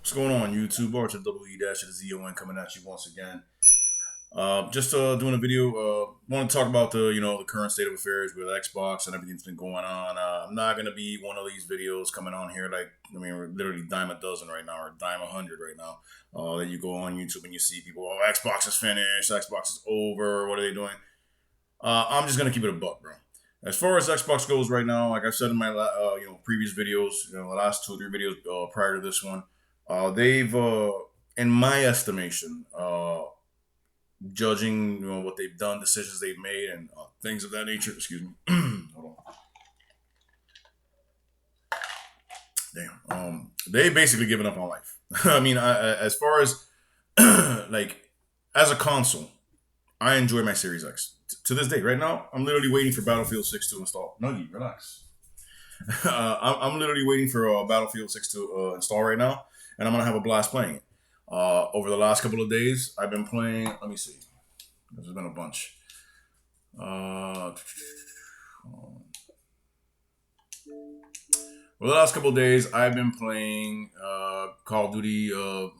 What's going on, YouTube? Archer WE Dash to the ZON coming at you once again. Just doing a video. Want to talk about the current state of affairs with Xbox and everything's been going on. I'm not gonna be one of these videos coming on here we're literally dime a dozen right now or dime 100 right now. That you go on YouTube and you see people, oh, Xbox is finished, Xbox is over. What are they doing? I'm just gonna keep it a buck, bro. As far as Xbox goes right now, like I've said in my previous videos, the last 2 or 3 videos prior to this one, they've in my estimation, judging what they've done, decisions they've made, and things of that nature. Excuse me. Hold on. Damn. They basically given up on life. I mean, as far as like as a console, I enjoy my Series X. To this day, right now, I'm literally waiting for Battlefield 6 to install. Nuggy, relax. I'm literally waiting for Battlefield 6 to install right now, and I'm gonna have a blast playing it. Over the last couple of days, I've been playing. Let me see. There's been a bunch. For the last couple of days, I've been playing Call of Duty. Call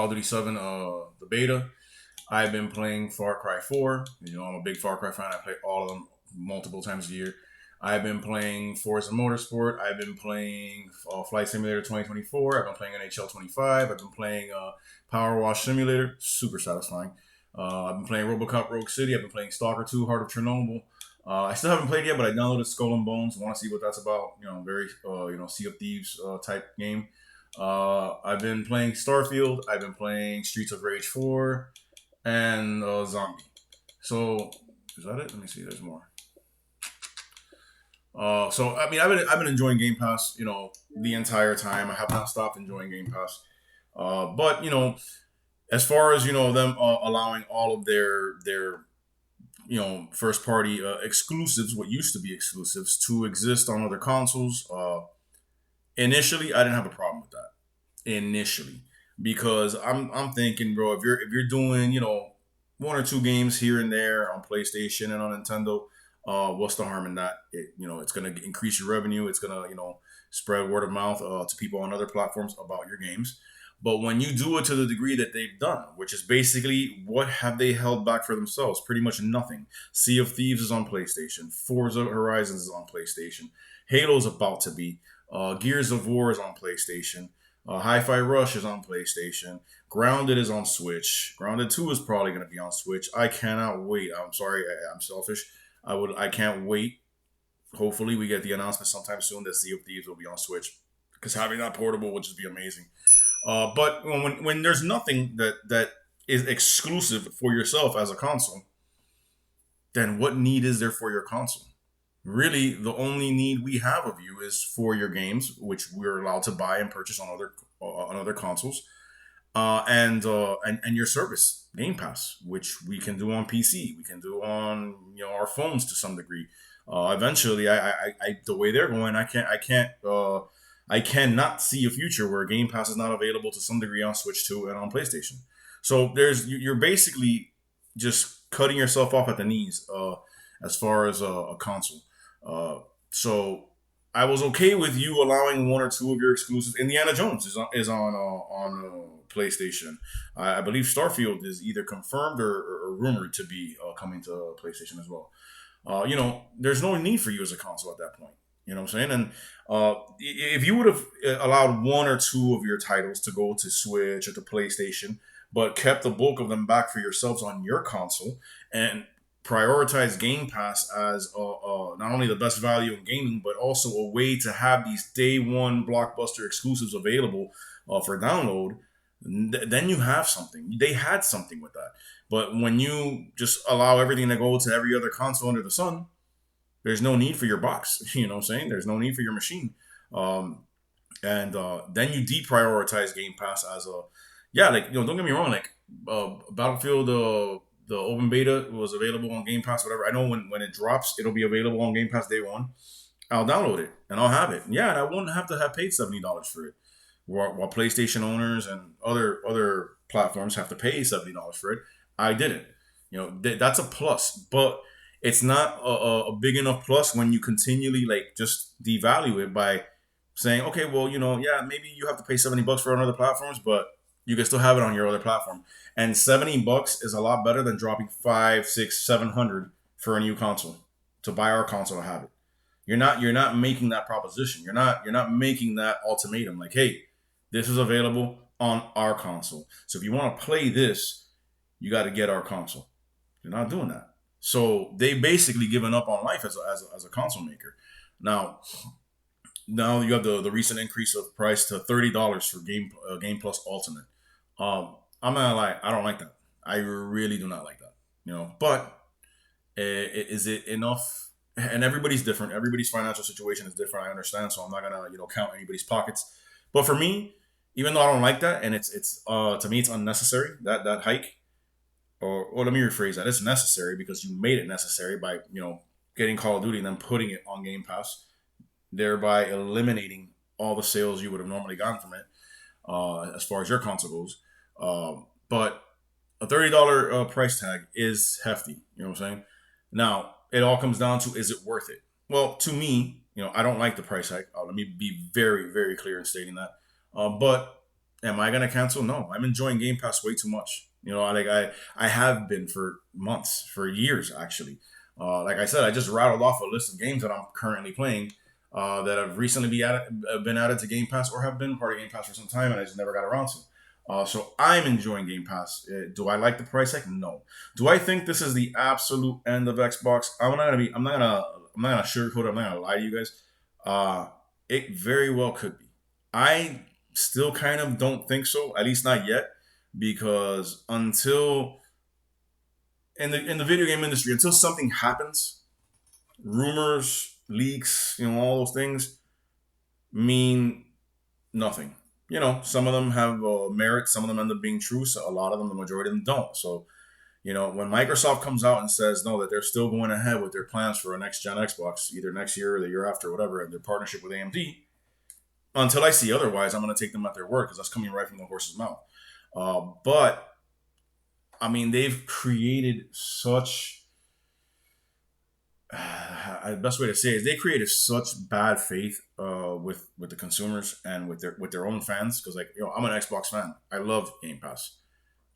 of Duty 7, the beta. I've been playing Far Cry 4. I'm a big Far Cry fan. I play all of them multiple times a year. I've been playing Forza Motorsport. I've been playing Flight Simulator 2024. I've been playing NHL 25. I've been playing Power Wash Simulator. Super satisfying. I've been playing RoboCop Rogue City. I've been playing Stalker 2, Heart of Chernobyl. I still haven't played yet, but I downloaded Skull and Bones. Want to see what that's about. Very Sea of Thieves type game. I've been playing Starfield. I've been playing Streets of Rage 4 and Zombie. So is that it? Let me see. There's more. So I mean, I've been enjoying Game Pass, the entire time. I have not stopped enjoying Game Pass. But as far as them allowing all of their first party exclusives, what used to be exclusives, to exist on other consoles. Initially, I didn't have a problem with that. Initially, because I'm thinking, bro, if you're doing 1 or 2 games here and there on PlayStation and on Nintendo, what's the harm in that? It's gonna increase your revenue. It's gonna spread word of mouth to people on other platforms about your games. But when you do it to the degree that they've done, which is basically what have they held back for themselves? Pretty much nothing. Sea of Thieves is on PlayStation. Forza Horizons is on PlayStation. Halo's about to be. Gears of War is on PlayStation. Hi-Fi Rush is on PlayStation. Grounded is on Switch. Grounded 2 is probably going to be on Switch. I cannot wait. I'm sorry, I'm selfish. I can't wait. Hopefully, we get the announcement sometime soon that Sea of Thieves will be on Switch, because having that portable would just be amazing. But when there's nothing that is exclusive for yourself as a console, then what need is there for your console? Really, the only need we have of you is for your games, which we're allowed to buy and purchase on other consoles, and your service, Game Pass, which we can do on PC, we can do on our phones to some degree. Eventually, I the way they're going, I cannot see a future where Game Pass is not available to some degree on Switch 2 and on PlayStation. So you're basically just cutting yourself off at the knees as far as a console. So I was okay with you allowing 1 or 2 of your exclusives. Indiana Jones is on PlayStation. I believe Starfield is either confirmed or rumored to be coming to PlayStation as well. There's no need for you as a console at that point. You know what I'm saying? And if you would have allowed 1 or 2 of your titles to go to Switch or to PlayStation, but kept the bulk of them back for yourselves on your console and prioritize Game Pass as not only the best value in gaming, but also a way to have these day one blockbuster exclusives available for download, then you have something. They had something with that. But when you just allow everything to go to every other console under the sun, there's no need for your box. You know what I'm saying? There's no need for your machine. And then you deprioritize Game Pass as don't get me wrong, Battlefield, the open beta was available on Game Pass, whatever. I know when it drops, it'll be available on Game Pass day one. I'll download it and I'll have it. Yeah, and I wouldn't have to have paid $70 for it. While PlayStation owners and other platforms have to pay $70 for it, I didn't. That's a plus, but it's not a big enough plus when you continually just devalue it by saying, okay, well, yeah, maybe you have to pay $70 for other platforms, but you can still have it on your other platform. And $70 is a lot better than dropping five, six, 700 for a new console to buy our console to have it. You're not making that proposition. You're not making that ultimatum like, hey, this is available on our console. So if you want to play this, you got to get our console. You're not doing that. So they basically given up on life as a console maker. Now, now you have the recent increase of price to $30 for Game Plus Ultimate. I'm not like I don't like that. I really do not like that. But is it enough? And everybody's different. Everybody's financial situation is different. I understand, so I'm not gonna count anybody's pockets. But for me, even though I don't like that, and it's to me it's unnecessary that hike. Or let me rephrase that: it's necessary because you made it necessary by getting Call of Duty and then putting it on Game Pass, thereby eliminating all the sales you would have normally gotten from it, as far as your console goes. But a $30 price tag is hefty. You know what I'm saying? Now it all comes down to, is it worth it? Well, to me, I don't like the price hike. Let me be very, very clear in stating that. But am I gonna cancel? No, I'm enjoying Game Pass way too much. I have been for months, for years actually. Like I said, I just rattled off a list of games that I'm currently playing, that have recently been added to Game Pass or have been part of Game Pass for some time, and I just never got around to. So I'm enjoying Game Pass. Do I like the price tag? No. Do I think this is the absolute end of Xbox? I'm not gonna sugarcoat it. I'm not gonna lie to you guys. It very well could be. I still kind of don't think so. At least not yet, because until in the video game industry, until something happens, rumors, leaks, all those things mean nothing. Some of them have merit, some of them end up being true, so a lot of them, the majority of them don't. So, when Microsoft comes out and says no, that they're still going ahead with their plans for a next gen Xbox, either next year or the year after, or whatever, and their partnership with AMD, until I see otherwise, I'm going to take them at their word because that's coming right from the horse's mouth. But I mean, they've created such. The best way to say it is they created such bad faith with the consumers and with their own fans, because I'm an Xbox fan. I love Game Pass.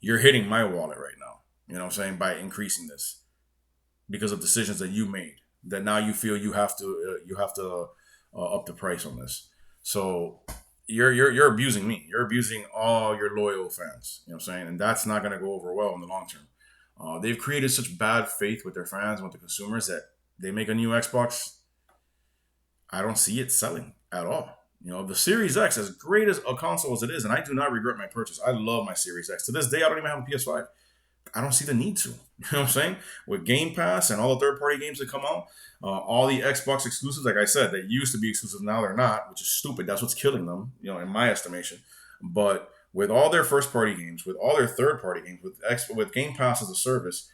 You're hitting my wallet right now. You know what I'm saying, by increasing this because of decisions that you made, that now you feel you have to up the price on this. So you're abusing me. You're abusing all your loyal fans. You know what I'm saying, and that's not going to go over well in the long term. They've created such bad faith with their fans and with the consumers that they make a new Xbox. I don't see it selling at all. The Series X, as great as a console as it is, and I do not regret my purchase. I love my Series X. To this day, I don't even have a PS5. I don't see the need to. You know what I'm saying? With Game Pass and all the third party games that come out, all the Xbox exclusives, like I said, they used to be exclusive, now they're not, which is stupid. That's what's killing them, in my estimation. But with all their first party games, with all their third party games, with Game Pass as a service,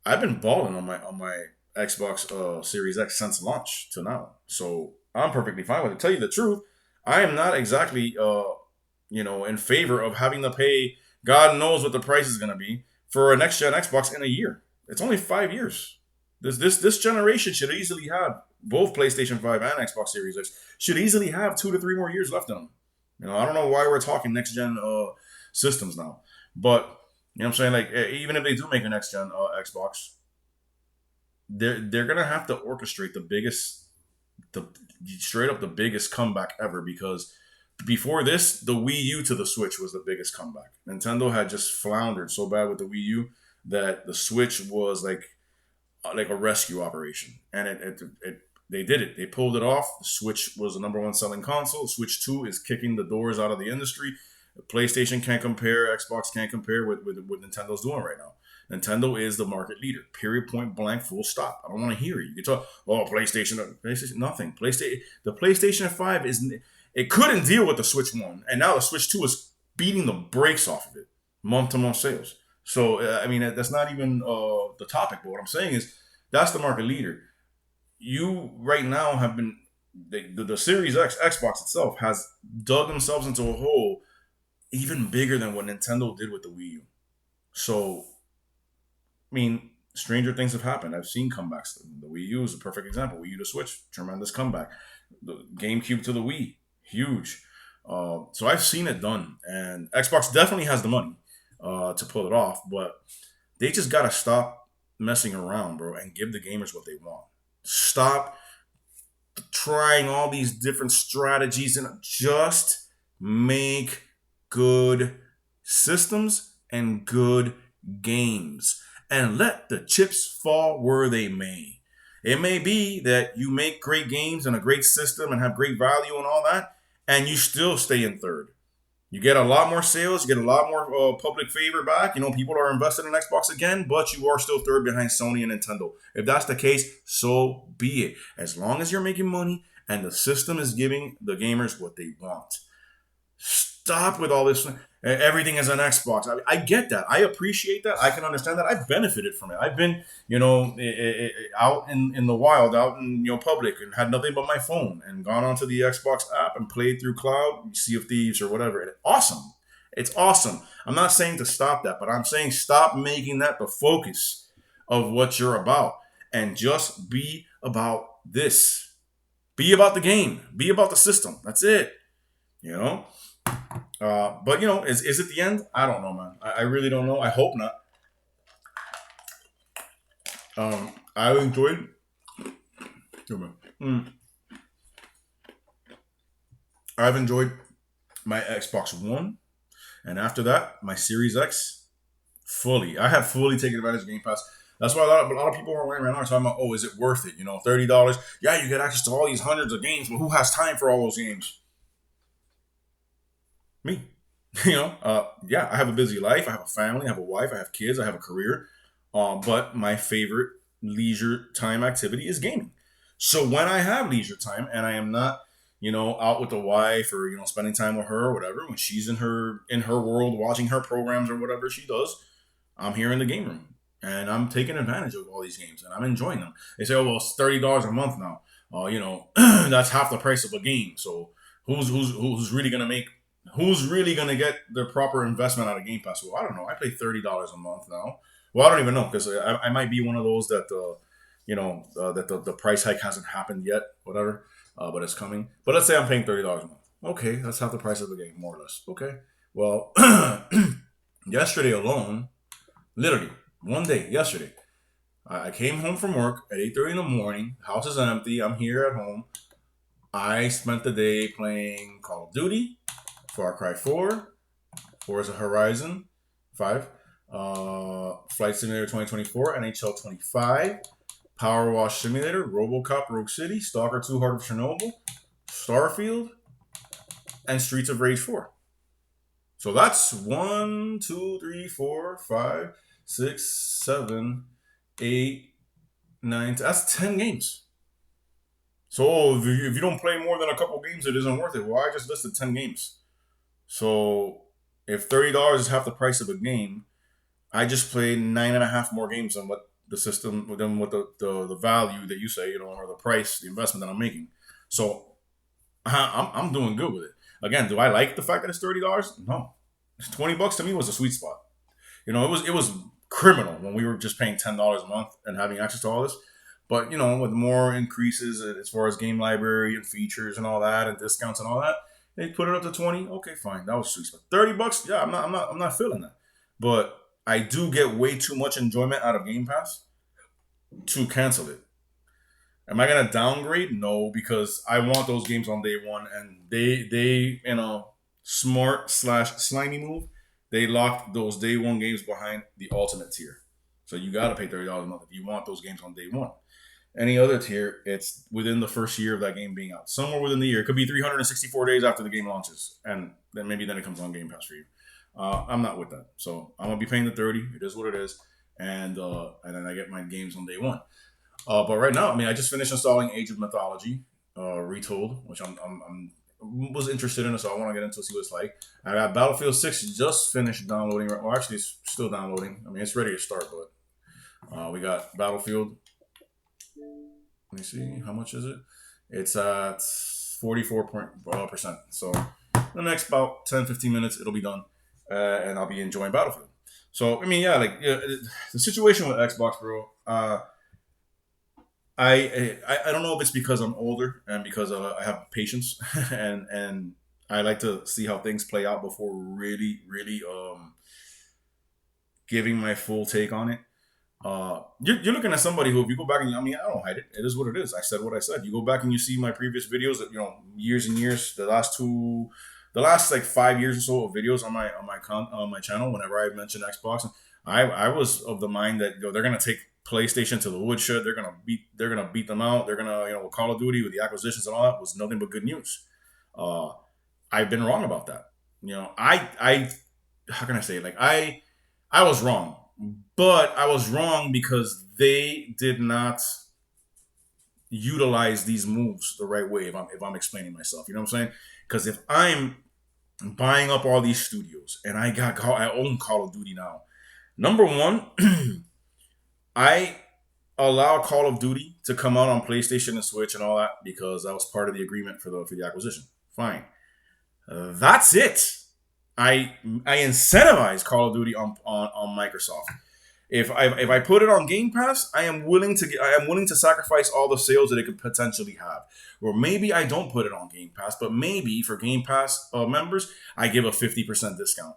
I've been balling on my Xbox Series X since launch to now. So I'm perfectly fine with it. To tell you the truth, I am not exactly in favor of having to pay God knows what the price is going to be for a next gen Xbox in a year. It's only 5 years. This generation should easily have both PlayStation 5 and Xbox Series X should easily have 2 to 3 more years left in them. I don't know why we're talking next gen systems now, but what I'm saying, like, even if they do make a next gen Xbox, they're gonna have to orchestrate the straight up the biggest comeback ever, because before this, the Wii U to the Switch was the biggest comeback. Nintendo had just floundered so bad with the Wii U that the Switch was like a rescue operation, and they did it. They pulled it off. The Switch was the number one selling console. Switch 2 is kicking the doors out of the industry. PlayStation can't compare. Xbox can't compare with what Nintendo's doing right now. Nintendo is the market leader. Period. Point blank. Full stop. I don't want to hear it. You can talk. Oh, PlayStation. Nothing. The PlayStation 5 is. It couldn't deal with the Switch 1, and now the Switch 2 is beating the brakes off of it, month to month sales. So I mean, that's not even the topic. But what I'm saying is, that's the market leader. You right now have been the Series X Xbox itself has dug themselves into a hole even bigger than what Nintendo did with the Wii U. So, I mean, stranger things have happened. I've seen comebacks. The Wii U is a perfect example. Wii U to Switch, tremendous comeback. The GameCube to the Wii, huge. So I've seen it done, and Xbox definitely has the money to pull it off, but they just gotta stop messing around, bro, and give the gamers what they want. Stop trying all these different strategies and just make good systems and good games and let the chips fall where they may. It may be that you make great games and a great system and have great value and all that, and you still stay in third. You get a lot more sales, you get a lot more public favor back. You know, people are invested in Xbox again, but you are still third behind Sony and Nintendo. If that's the case, so be it. As long as you're making money and the system is giving the gamers what they want. Stop with all this. Everything is an Xbox. I get that. I appreciate that. I can understand that. I've benefited from it. I've been, out in the wild, out in public, and had nothing but my phone, and gone onto the Xbox app and played through Cloud, Sea of Thieves, or whatever. And awesome. It's awesome. I'm not saying to stop that, but I'm saying stop making that the focus of what you're about, and just be about this. Be about the game. Be about the system. That's it. You know. But is it the end? I don't know, man. I really don't know. I hope not. I enjoyed. I've enjoyed my Xbox One, and after that, my Series X fully. I have fully taken advantage of Game Pass. That's why a lot of people are right now are talking about, oh, is it worth it? $30. Yeah, you get access to all these hundreds of games, but who has time for all those games? Me. Yeah, I have a busy life. I have a family. I have a wife. I have kids. I have a career. But my favorite leisure time activity is gaming. So when I have leisure time and I am not, out with the wife, or spending time with her or whatever, when she's in her world watching her programs or whatever she does, I'm here in the game room and I'm taking advantage of all these games and I'm enjoying them. They say, oh well, it's $30 a month now. That's half the price of a game. So who's really gonna make who's really going to get the proper investment out of Game Pass? Well, I don't know. I pay $30 a month now. Well, I don't even know, because I might be one of those that that the price hike hasn't happened yet, whatever, but it's coming. But let's say I'm paying $30 a month. Okay, that's half the price of the game, more or less. Okay. Well, yesterday alone, literally one day, yesterday, I came home from work at 8:30 in the morning. House is empty. I'm here at home. I spent the day playing Call of Duty, Far Cry 4, Forza Horizon 5, Flight Simulator 2024, NHL 25, Power Wash Simulator, RoboCop Rogue City, Stalker 2 Heart of Chernobyl, Starfield, and Streets of Rage 4. So that's 1, 2, 3, 4, 5, 6, 7, 8, 9. That's 10 games. So if you don't play more than a couple games, it isn't worth it. Well, I just listed 10 games. So if $30 is half the price of a game, I just played 9.5 more games than what the system, than what the value that you say, or the price, the investment that I'm making. So I'm doing good with it. Again, do I like the fact that it's $30? No. $20 to me was a sweet spot. It was criminal when we were just paying $10 a month and having access to all this. But with more increases as far as game library and features and all that, and discounts and all that, they put it up to 20. Okay, fine, that was sweet. But $30, yeah, I'm not feeling that. But I do get way too much enjoyment out of Game Pass to cancel it. Am I gonna downgrade? No, because I want those games on day one, and they smart slash slimy move. They locked those day one games behind the ultimate tier. So you gotta pay $30 a month if you want those games on day one. Any other tier, it's within the first year of that game being out. Somewhere within the year. It could be 364 days after the game launches. And then maybe it comes on Game Pass for you. I'm not with that. So I'm going to be paying the 30. It is what it is. And then I get my games on day one. But right now, I just finished installing Age of Mythology Retold, which I'm was interested in it, so I want to get into it, see what it's like. I got Battlefield 6 just finished downloading. Well, actually, it's still downloading. It's ready to start, but we got Battlefield. Let me see, how much is it? It's at 44%. So the next about 10-15 minutes, it'll be done, and I'll be enjoying Battlefield. So the situation with Xbox, bro. I don't know if it's because I'm older and because I have patience and I like to see how things play out before really giving my full take on it. You're looking at somebody who, if you go back and I mean, I don't hide it. It is what it is. I said what I said. You go back and you see my previous videos that years and years, the last like 5 years or so of videos on my channel. Whenever I mention Xbox, I was of the mind that they're gonna take PlayStation to the woodshed. They're gonna beat them out. They're gonna Call of Duty with the acquisitions and all that was nothing but good news. Uh, I've been wrong about that. I how can I say it? Like I was wrong, but I was wrong because they did not utilize these moves the right way. If I'm explaining myself, you know what I'm saying? Because if I'm buying up all these studios and I own Call of Duty now, number one, I allow Call of Duty to come out on PlayStation and Switch and all that because that was part of the agreement for the acquisition. Fine, that's it. I incentivize Call of Duty on Microsoft. If I put it on Game Pass, I am willing to sacrifice all the sales that it could potentially have. Or maybe I don't put it on Game Pass, but maybe for Game Pass members, I give a 50% discount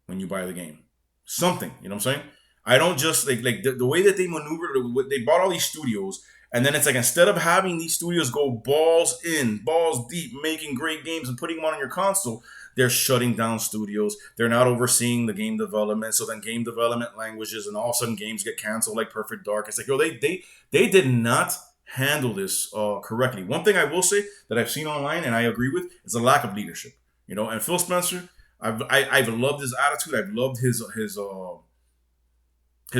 when you buy the game. Something, you know what I'm saying? I don't just like the way that they maneuver. They bought all these studios, and then it's like instead of having these studios go balls in, balls deep, making great games and putting them on your console, they're shutting down studios. They're not overseeing the game development. So then game development languages, and all of a sudden games get canceled like Perfect Dark. It's like, they did not handle this correctly. One thing I will say that I've seen online and I agree with is a lack of leadership. And Phil Spencer, I've loved his attitude. I've loved his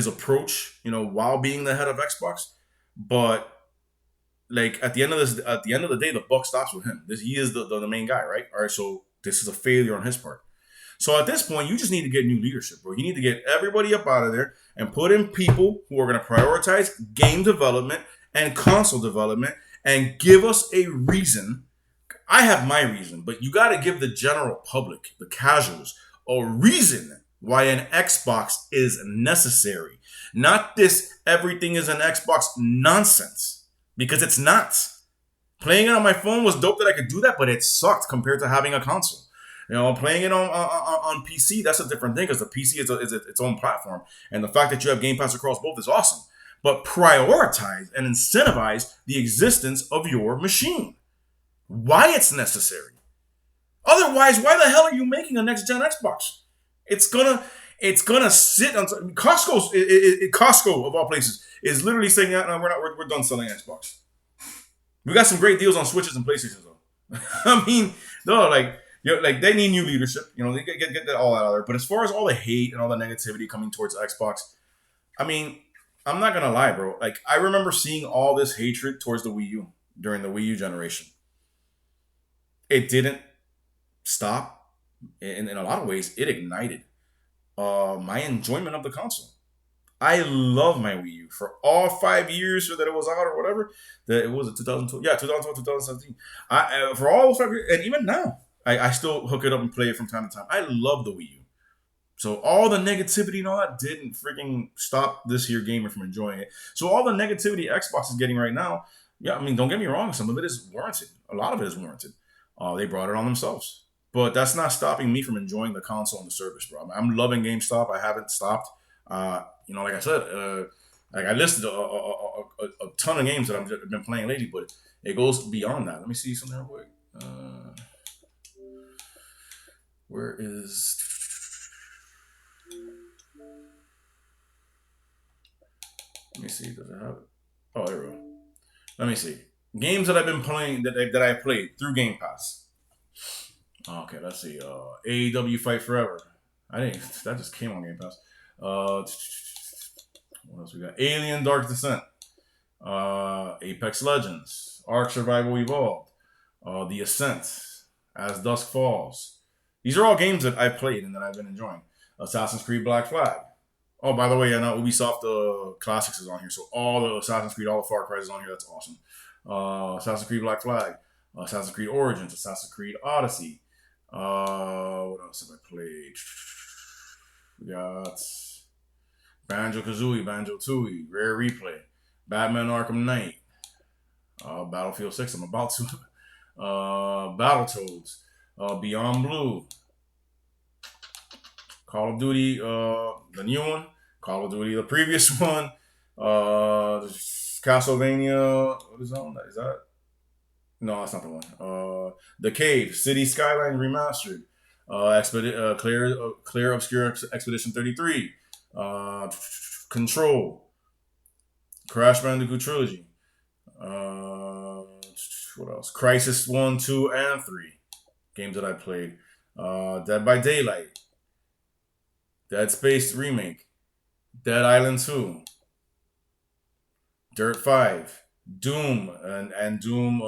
approach. While being the head of Xbox, but like at the end of the day, the buck stops with him. He is the main guy, right? All right, so this is a failure on his part. So at this point, you just need to get new leadership, bro. You need to get everybody up out of there and put in people who are going to prioritize game development and console development and give us a reason. I have my reason, but you got to give the general public, the casuals, a reason why an Xbox is necessary. Not this everything is an Xbox nonsense, because it's not. Playing it on my phone was dope that I could do that, but it sucked compared to having a console. Playing it on PC, that's a different thing because the PC is its own platform, and the fact that you have Game Pass across both is awesome. But prioritize and incentivize the existence of your machine. Why it's necessary. Otherwise, why the hell are you making a next gen Xbox? It's gonna sit on Costco of all places is literally saying, "No, we're done selling Xbox." We got some great deals on Switches and PlayStations though. I mean, no, like they need new leadership. They get that all out of there. But as far as all the hate and all the negativity coming towards Xbox, I mean, I'm not gonna lie, bro. Like I remember seeing all this hatred towards the Wii U during the Wii U generation. It didn't stop. In a lot of ways, it ignited my enjoyment of the console. I love my Wii U for all 5 years that it was out or whatever. That it was a 2012, yeah, 2012, 2017. For all those 5 years, and even now, I still hook it up and play it from time to time. I love the Wii U. So all the negativity and all that didn't freaking stop this here gamer from enjoying it. So all the negativity Xbox is getting right now, yeah, I mean, don't get me wrong, some of it is warranted. A lot of it is warranted. They brought it on themselves. But that's not stopping me from enjoying the console and the service, bro. I'm loving GameStop. I haven't stopped. Like I said, like I listed a ton of games that I've been playing lately, but it goes beyond that. Let me see something real quick. Where is? Let me see. Does it have it? Oh, there we go. Let me see. Games that I've been playing that I played through Game Pass. Okay, let's see. AEW Fight Forever. I think that just came on Game Pass. What else we got? Alien Dark Descent. Apex Legends. Ark Survival Evolved. The Ascent. As Dusk Falls. These are all games that I played and that I've been enjoying. Assassin's Creed Black Flag. Oh, by the way, I know Ubisoft Classics is on here, so all the Assassin's Creed, all the Far Cry is on here. That's awesome. Assassin's Creed Black Flag. Assassin's Creed Origins. Assassin's Creed Odyssey. What else have I played? We got Banjo Kazooie, Banjo Tooie, Rare Replay, Batman Arkham Knight, Battlefield 6. I'm about to. Battletoads, Beyond Blue, Call of Duty, the new one, Call of Duty, the previous one, Castlevania. What is that one? Is that? No, that's not the one. The Cave, City Skyline Remastered, Clear Obscure Expedition 33, uh, Control, Crash Bandicoot Trilogy. What else? Crisis 1, 2, and 3. Games that I played. Dead by Daylight. Dead Space Remake. Dead Island 2. Dirt 5. Doom and Doom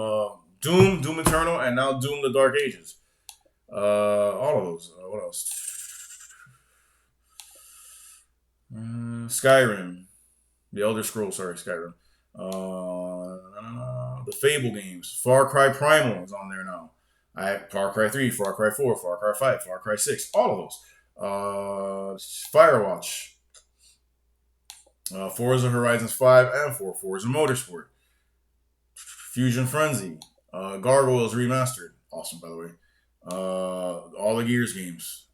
Doom Eternal, and now Doom the Dark Ages. All of those. What else? Skyrim. The Elder Scrolls, sorry, Skyrim. The Fable games. Far Cry Primal is on there now. I have Far Cry 3, Far Cry 4, Far Cry 5, Far Cry 6, all of those. Firewatch. Forza Horizons 5 and 4, Forza Motorsport. Fusion Frenzy. Gargoyles Remastered. Awesome, by the way. All the Gears games.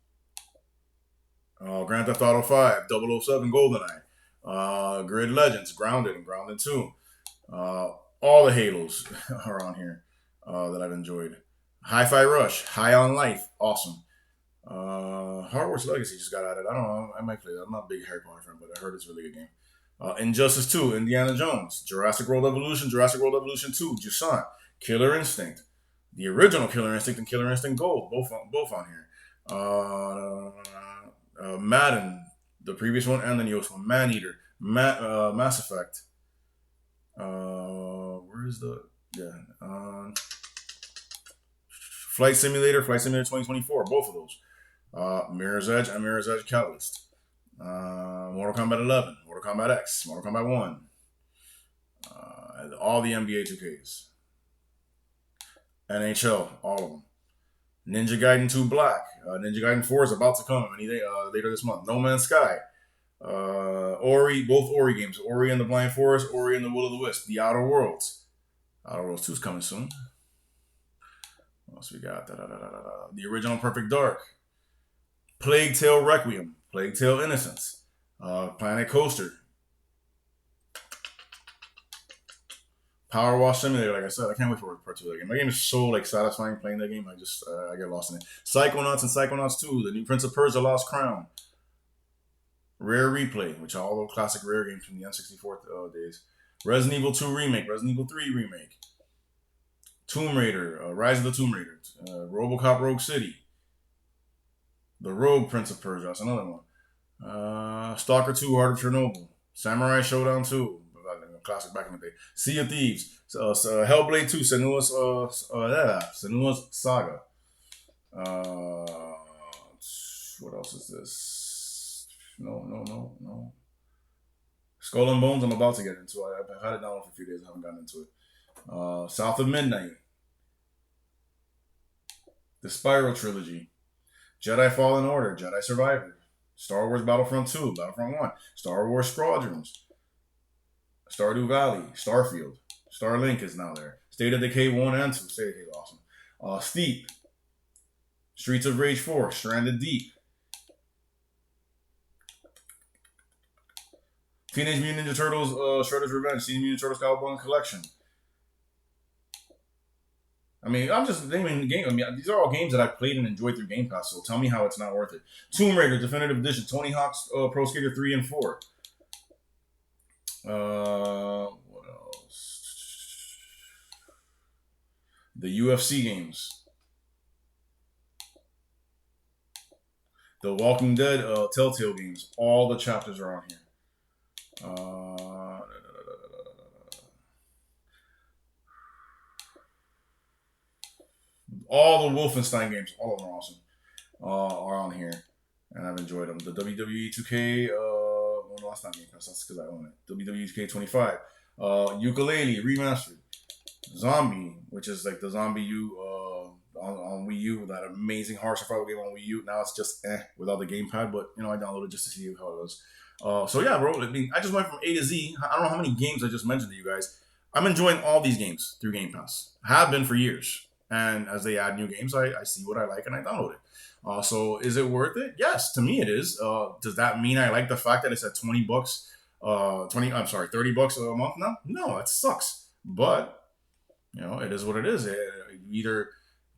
Grand Theft Auto 5, 007 GoldenEye. Grid Legends, Grounded, and Grounded 2. All the Halos are on here that I've enjoyed. Hi-Fi Rush, High on Life, awesome. Hogwarts Legacy just got added. I don't know. I might play that. I'm not a big Harry Potter fan, but I heard it's a really good game. Injustice 2, Indiana Jones, Jurassic World Evolution, Jurassic World Evolution 2, Jusant, Killer Instinct, the original Killer Instinct and Killer Instinct Gold, both on here. Madden, the previous one and the newest one, Maneater, Mass Effect. Where is the Flight Simulator 2024, both of those. Mirror's Edge and Mirror's Edge Catalyst. Mortal Kombat 11, Mortal Kombat X, Mortal Kombat 1. All the NBA 2Ks. NHL, all of them. Ninja Gaiden 2 Black. Ninja Gaiden 4 is about to come any day, later this month. No Man's Sky. Ori, both Ori games. Ori and the Blind Forest, Ori and the Will of the Wisp. The Outer Worlds. Outer Worlds 2 is coming soon. What else we got? The original Perfect Dark. Plague Tale Requiem. Plague Tale Innocence. Planet Coaster. Power Wash Simulator, like I said, I can't wait for part 2 of that game. That game is so satisfying playing that game. I get lost in it. Psychonauts and Psychonauts 2, the new Prince of Persia Lost Crown. Rare Replay, which are all those classic Rare games from the N64 days. Resident Evil 2 Remake, Resident Evil 3 Remake. Tomb Raider, Rise of the Tomb Raider. RoboCop Rogue City. The Rogue Prince of Persia, that's another one. Stalker 2 Heart of Chernobyl. Samurai Showdown 2. Classic back in the day. Sea of Thieves, Hellblade 2, Senua's Saga. What else is this? No. Skull and Bones, I'm about to get into. I've had it down for a few days. I haven't gotten into it. South of Midnight. The Spyro Trilogy. Jedi Fallen Order, Jedi Survivor. Star Wars Battlefront 2, Battlefront 1. Star Wars Squadrons. Stardew Valley, Starfield, Starlink is now there. State of Decay 1 and 2, State of Decay is awesome. Steep, Streets of Rage 4, Stranded Deep, Teenage Mutant Ninja Turtles, Shredder's Revenge, Teenage Mutant Turtles Cowabunga Collection. I mean, I'm just naming the game. I mean, these are all games that I've played and enjoyed through Game Pass, so tell me how it's not worth it. Tomb Raider Definitive Edition, Tony Hawk's Pro Skater 3 and 4. What else? The UFC games. The Walking Dead Telltale games. All the chapters are on here. All the Wolfenstein games, all of them are awesome, are on here, and I've enjoyed them. The WWE 2K, well, that's not Game Pass, that's because I own it. WWE 2K 25, Yooka-Laylee Remastered, Zombie, which is like the Zombie U on Wii U, that amazing horror survival game on Wii U. Now it's just without the gamepad, but I downloaded just to see how it was. So yeah, bro. I mean, I just went from A to Z. I don't know how many games I just mentioned to you guys. I'm enjoying all these games through Game Pass. Have been for years. And as they add new games, I see what I like and I download it. So is it worth it? Yes, to me it is. Does that mean I like the fact that it's at $20? 20. I'm sorry, $30 a month now. No, it sucks. But it is what it is. You either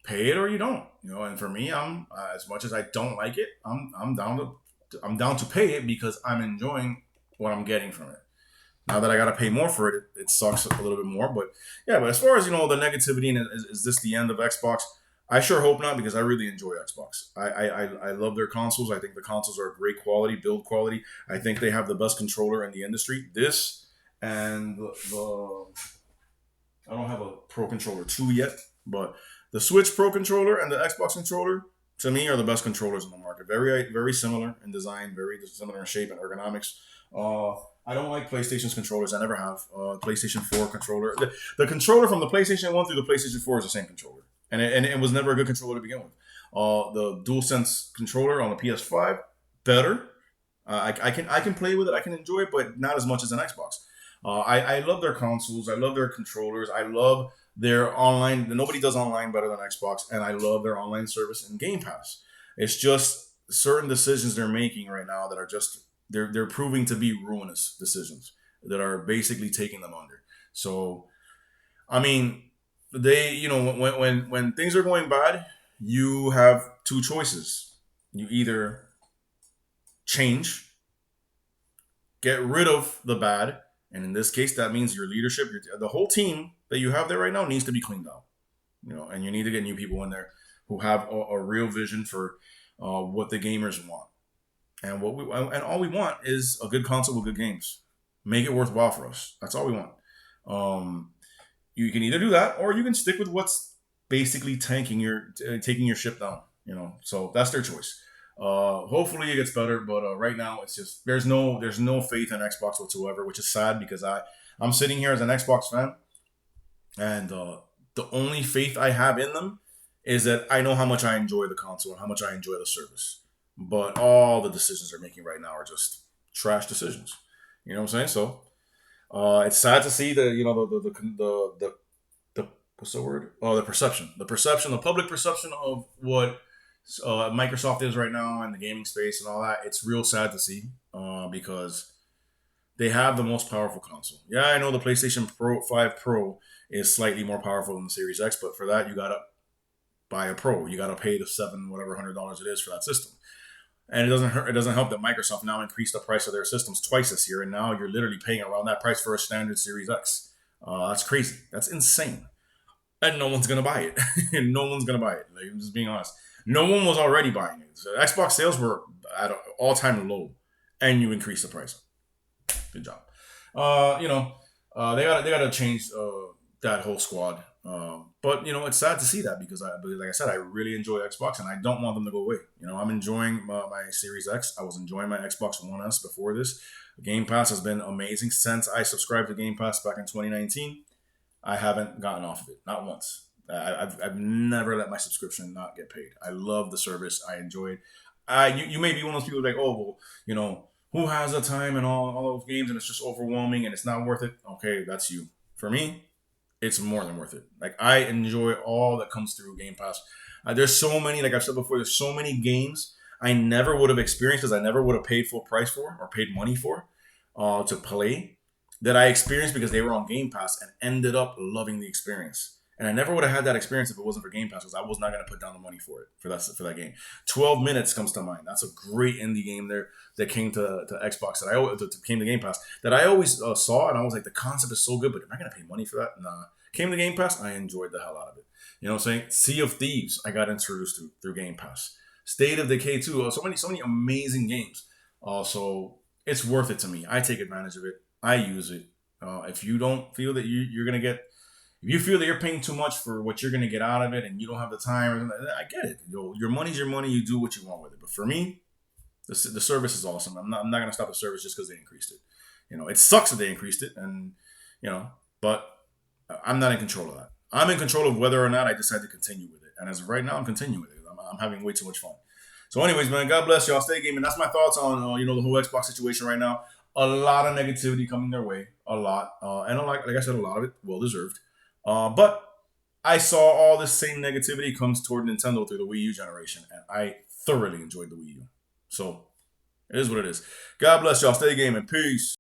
pay it or you don't. And for me, I'm as much as I don't like it, I'm down to pay it because I'm enjoying what I'm getting from it. Now that I got to pay more for it, it sucks a little bit more. But yeah, but as far as the negativity and is this the end of Xbox? I sure hope not because I really enjoy Xbox. I love their consoles. I think the consoles are great quality, build quality. I think they have the best controller in the industry. This and the I don't have a Pro Controller 2 yet, but the Switch Pro Controller and the Xbox controller to me are the best controllers in the market. Very very similar in design, very similar in shape and ergonomics. I don't like PlayStation's controllers. I never have. PlayStation 4 controller. The controller from the PlayStation 1 through the PlayStation 4 is the same controller. And it was never a good controller to begin with. The DualSense controller on the PS5, better. I can play with it. I can enjoy it, but not as much as an Xbox. I love their consoles. I love their controllers. I love their online. Nobody does online better than Xbox, and I love their online service and Game Pass. It's just certain decisions they're making right now that are just they're proving to be ruinous decisions that are basically taking them under. So, I mean, when things are going bad, you have two choices. You either change, get rid of the bad, and in this case, that means your leadership, the whole team that you have there right now needs to be cleaned out. And you need to get new people in there who have a real vision for what the gamers want. And all we want is a good console with good games. Make it worthwhile for us. That's all we want. You can either do that, or you can stick with what's basically taking your ship down. So that's their choice. Hopefully it gets better, but right now it's just there's no faith in Xbox whatsoever, which is sad because I'm sitting here as an Xbox fan, and the only faith I have in them is that I know how much I enjoy the console and how much I enjoy the service. But all the decisions they're making right now are just trash decisions. You know what I'm saying? So it's sad to see the what's the word? Oh, the perception, the public perception of what Microsoft is right now in the gaming space and all that. It's real sad to see because they have the most powerful console. Yeah, I know the PlayStation 5 Pro is slightly more powerful than the Series X, but for that you gotta buy a Pro. You gotta pay the $700 it is for that system. And it doesn't help that Microsoft now increased the price of their systems twice this year, and now you're literally paying around that price for a standard Series X. That's crazy. That's insane. And no one's gonna buy it. No one's gonna buy it. Like, I'm just being honest. No one was already buying it. So Xbox sales were at an all-time low, and you increase the price. Good job. They gotta change that whole squad. But it's sad to see that because like I said, I really enjoy Xbox and I don't want them to go away. I'm enjoying my Series X. I was enjoying my Xbox One S before this. Game Pass has been amazing since I subscribed to Game Pass back in 2019. I haven't gotten off of it, not once. I've never let my subscription not get paid. I love the service. I enjoy it. You may be one of those people like, oh, well, who has the time and all those games and it's just overwhelming and it's not worth it. Okay, that's you. For me, it's more than worth it. Like, I enjoy all that comes through Game Pass. There's so many, like I've said before, there's so many games I never would have experienced because I never would have paid full price for or paid money for to play that I experienced because they were on Game Pass and ended up loving the experience. And I never would have had that experience if it wasn't for Game Pass because I was not going to put down the money for it, for that game. 12 Minutes comes to mind. That's a great indie game there that came to Xbox came to Game Pass that I always saw and I was like, the concept is so good, but am I going to pay money for that? Nah. Came to Game Pass, I enjoyed the hell out of it. You know what I'm saying? Sea of Thieves, I got introduced to through Game Pass. State of Decay 2, so many amazing games. So it's worth it to me. I take advantage of it. I use it. If you don't feel that you're going to get, if you feel that you're paying too much for what you're going to get out of it and you don't have the time, I get it. Your money's your money. You do what you want with it. But for me, the service is awesome. I'm not going to stop the service just because they increased it. It sucks that they increased it, and but I'm not in control of that. I'm in control of whether or not I decide to continue with it. And as of right now, I'm continuing with it. I'm having way too much fun. So, anyways, man, God bless y'all. Stay gaming. That's my thoughts on the whole Xbox situation right now. A lot of negativity coming their way, a lot, and like I said, a lot of it well deserved. But I saw all this same negativity comes toward Nintendo through the Wii U generation, and I thoroughly enjoyed the Wii U. So it is what it is. God bless y'all. Stay gaming. Peace.